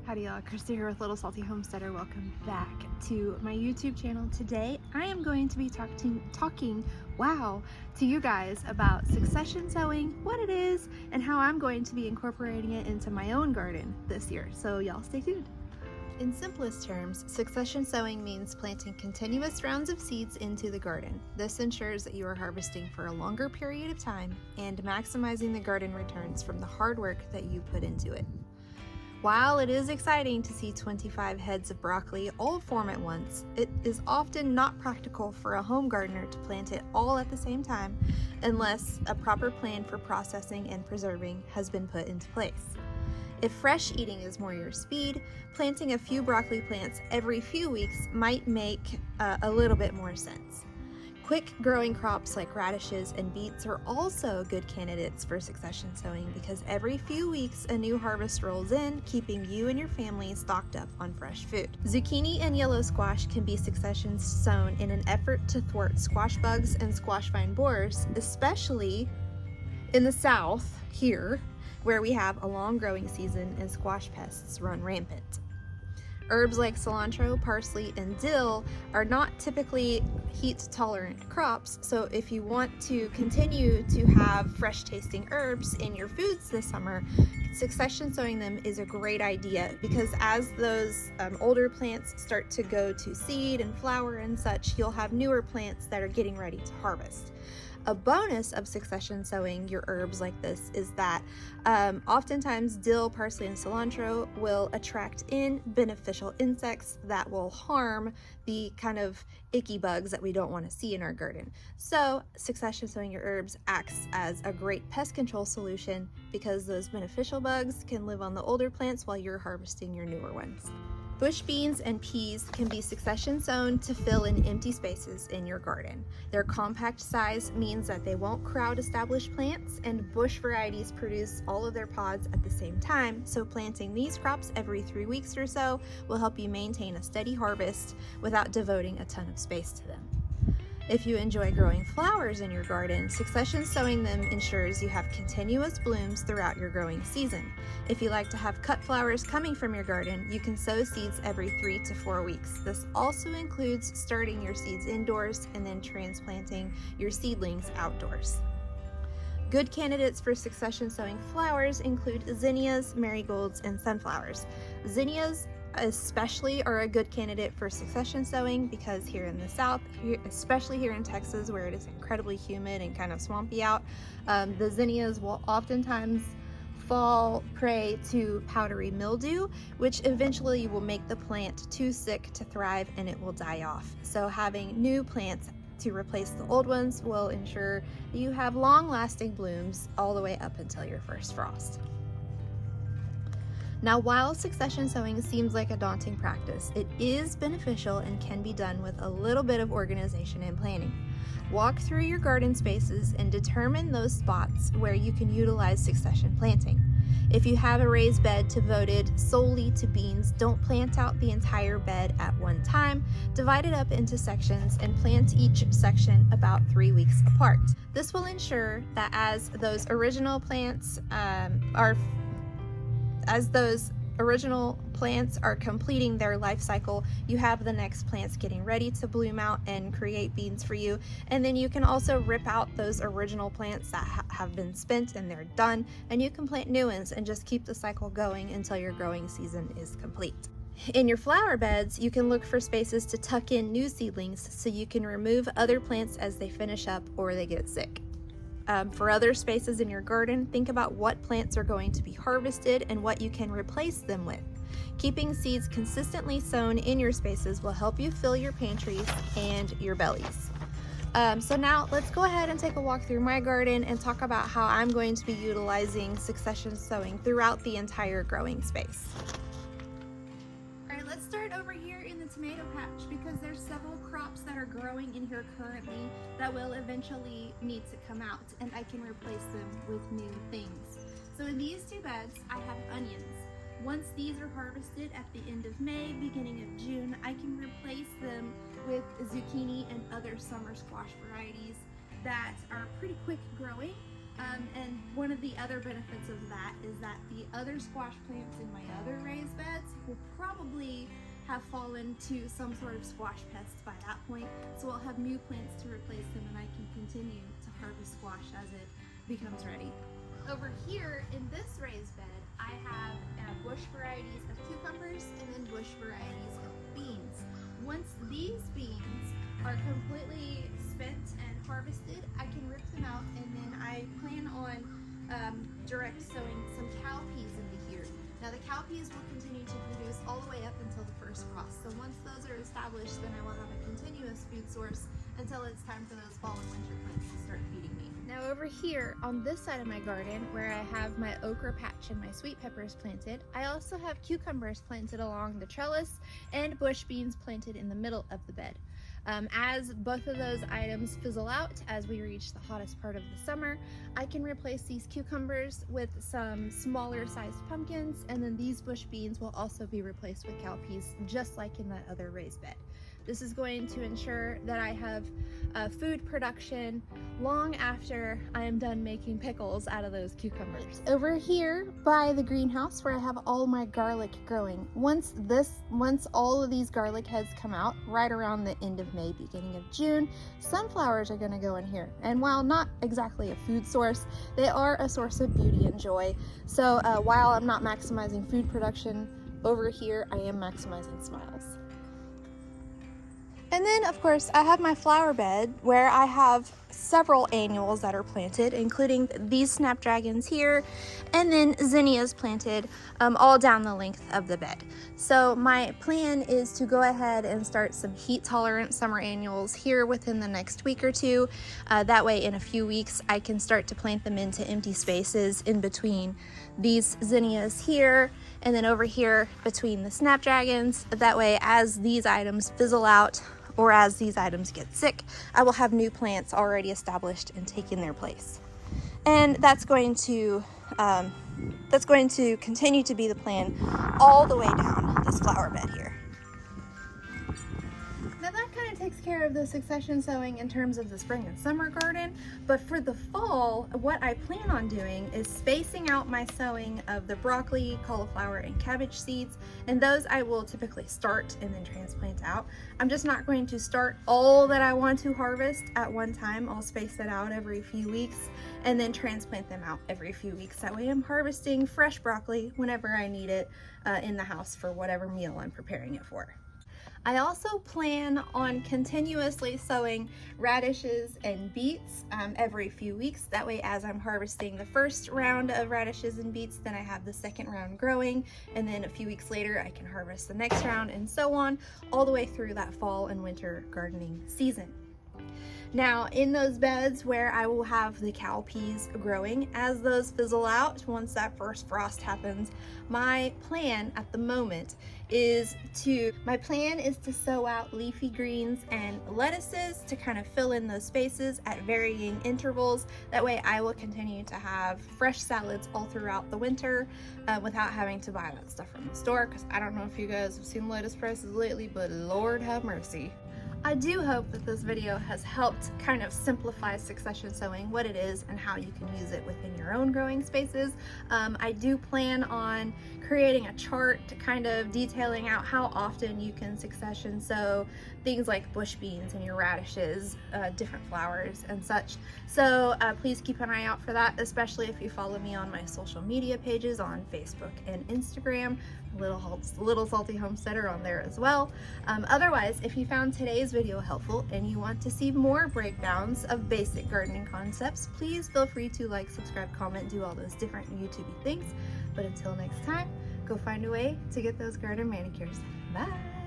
Howdy y'all, Christi here with Little Salty Homesteader. Welcome back to my YouTube channel. Today I am going to be talking to you guys about succession sowing, what it is, and how I'm going to be incorporating it into my own garden this year. So y'all stay tuned. In simplest terms, succession sowing means planting continuous rounds of seeds into the garden. This ensures that you are harvesting for a longer period of time and maximizing the garden returns from the hard work that you put into it. While it is exciting to see 25 heads of broccoli all form at once, it is often not practical for a home gardener to plant it all at the same time unless a proper plan for processing and preserving has been put into place. If fresh eating is more your speed, planting a few broccoli plants every few weeks might make a little bit more sense. Quick growing crops like radishes and beets are also good candidates for succession sowing because every few weeks a new harvest rolls in, keeping you and your family stocked up on fresh food. Zucchini and yellow squash can be succession sown in an effort to thwart squash bugs and squash vine borers, especially in the south here, where we have a long growing season and squash pests run rampant. Herbs like cilantro, parsley, and dill are not typically heat-tolerant crops, so if you want to continue to have fresh-tasting herbs in your foods this summer, succession sowing them is a great idea because as those older plants start to go to seed and flower and such, you'll have newer plants that are getting ready to harvest. A bonus of succession sowing your herbs like this is that oftentimes dill, parsley, and cilantro will attract in beneficial insects that will harm the kind of icky bugs that we don't want to see in our garden. So succession sowing your herbs acts as a great pest control solution because those beneficial bugs can live on the older plants while you're harvesting your newer ones. Bush beans and peas can be succession sown to fill in empty spaces in your garden. Their compact size means that they won't crowd established plants, and bush varieties produce all of their pods at the same time, so planting these crops every 3 weeks or so will help you maintain a steady harvest without devoting a ton of space to them. If you enjoy growing flowers in your garden, succession sowing them ensures you have continuous blooms throughout your growing season. If you like to have cut flowers coming from your garden, you can sow seeds every 3 to 4 weeks. This also includes starting your seeds indoors and then transplanting your seedlings outdoors. Good candidates for succession sowing flowers include zinnias, marigolds, and sunflowers. Zinnias especially are a good candidate for succession sowing because here in the south, especially here in Texas where it is incredibly humid and kind of swampy out, the zinnias will oftentimes fall prey to powdery mildew, which eventually will make the plant too sick to thrive and it will die off. So having new plants to replace the old ones will ensure that you have long-lasting blooms all the way up until your first frost. Now, while succession sowing seems like a daunting practice, it is beneficial and can be done with a little bit of organization and planning. Walk through your garden spaces and determine those spots where you can utilize succession planting. If you have a raised bed devoted solely to beans, don't plant out the entire bed at one time. Divide it up into sections and plant each section about 3 weeks apart. This will ensure that as those original plants are completing their life cycle, you have the next plants getting ready to bloom out and create beans for you. And then you can also rip out those original plants that have been spent and they're done, and you can plant new ones and just keep the cycle going until your growing season is complete. In your flower beds, you can look for spaces to tuck in new seedlings so you can remove other plants as they finish up or they get sick. For other spaces in your garden, think about what plants are going to be harvested and what you can replace them with. Keeping seeds consistently sown in your spaces will help you fill your pantries and your bellies. So now let's go ahead and take a walk through my garden and talk about how I'm going to be utilizing succession sowing throughout the entire growing space. Let's start over here in the tomato patch because there's several crops that are growing in here currently that will eventually need to come out, and I can replace them with new things. So in these 2 beds, I have onions. Once these are harvested at the end of May, beginning of June, I can replace them with zucchini and other summer squash varieties that are pretty quick growing And one of the other benefits of that is that the other squash plants in my other raised beds will probably have fallen to some sort of squash pest by that point. So I'll have new plants to replace them, and I can continue to harvest squash as it becomes ready. Over here in this raised bed, I have bush varieties of cucumbers and then bush varieties of beans. Once these beans are completely spent and harvested, I can rip them out, and then I plan on direct sowing some cowpeas into here. Now the cowpeas will continue to produce all the way up until the first frost. So once those are established, then I will have a continuous food source until it's time for those fall and winter plants to start feeding me. Now over here on this side of my garden, where I have my okra patch and my sweet peppers planted, I also have cucumbers planted along the trellis and bush beans planted in the middle of the bed. As both of those items fizzle out as we reach the hottest part of the summer, I can replace these cucumbers with some smaller sized pumpkins, and then these bush beans will also be replaced with cowpeas, just like in that other raised bed. This is going to ensure that I have food production long after I am done making pickles out of those cucumbers. Over here by the greenhouse where I have all my garlic growing, once all of these garlic heads come out right around the end of May, beginning of June, sunflowers are going to go in here. And while not exactly a food source, they are a source of beauty and joy. So while I'm not maximizing food production over here, I am maximizing smiles. And then, of course, I have my flower bed where I have several annuals that are planted, including these snapdragons here, and then zinnias planted all down the length of the bed. So my plan is to go ahead and start some heat-tolerant summer annuals here within the next week or two. That way, in a few weeks, I can start to plant them into empty spaces in between these zinnias here, and then over here between the snapdragons. That way, as these items fizzle out, or as these items get sick, I will have new plants already established and taking their place. And that's going to continue to be the plan all the way down this flower bed here. Now that kind of takes care of the succession sowing in terms of the spring and summer garden, but for the fall, what I plan on doing is spacing out my sowing of the broccoli, cauliflower, and cabbage seeds, and those I will typically start and then transplant out. I'm just not going to start all that I want to harvest at one time. I'll space it out every few weeks and then transplant them out every few weeks. That way I'm harvesting fresh broccoli whenever I need it in the house for whatever meal I'm preparing it for. I also plan on continuously sowing radishes and beets every few weeks. That way, as I'm harvesting the first round of radishes and beets, then I have the second round growing, and then a few weeks later I can harvest the next round, and so on, all the way through that fall and winter gardening season. Now, in those beds where I will have the cowpeas growing, as those fizzle out, once that first frost happens, my plan at the moment is to sow out leafy greens and lettuces to kind of fill in those spaces at varying intervals. That way I will continue to have fresh salads all throughout the winter without having to buy that stuff from the store, because I don't know if you guys have seen lettuce prices lately, but Lord have mercy. I do hope that this video has helped kind of simplify succession sowing, what it is and how you can use it within your own growing spaces. I do plan on creating a chart to kind of detailing out how often you can succession sow things like bush beans and your radishes, different flowers and such. So please keep an eye out for that, especially if you follow me on my social media pages on Facebook and Instagram. Little Salty Homesteader on there as well. Otherwise, if you found today's video helpful and you want to see more breakdowns of basic gardening concepts, please feel free to like, subscribe, comment, do all those different YouTube-y things. But until next time, go find a way to get those garden manicures. Bye!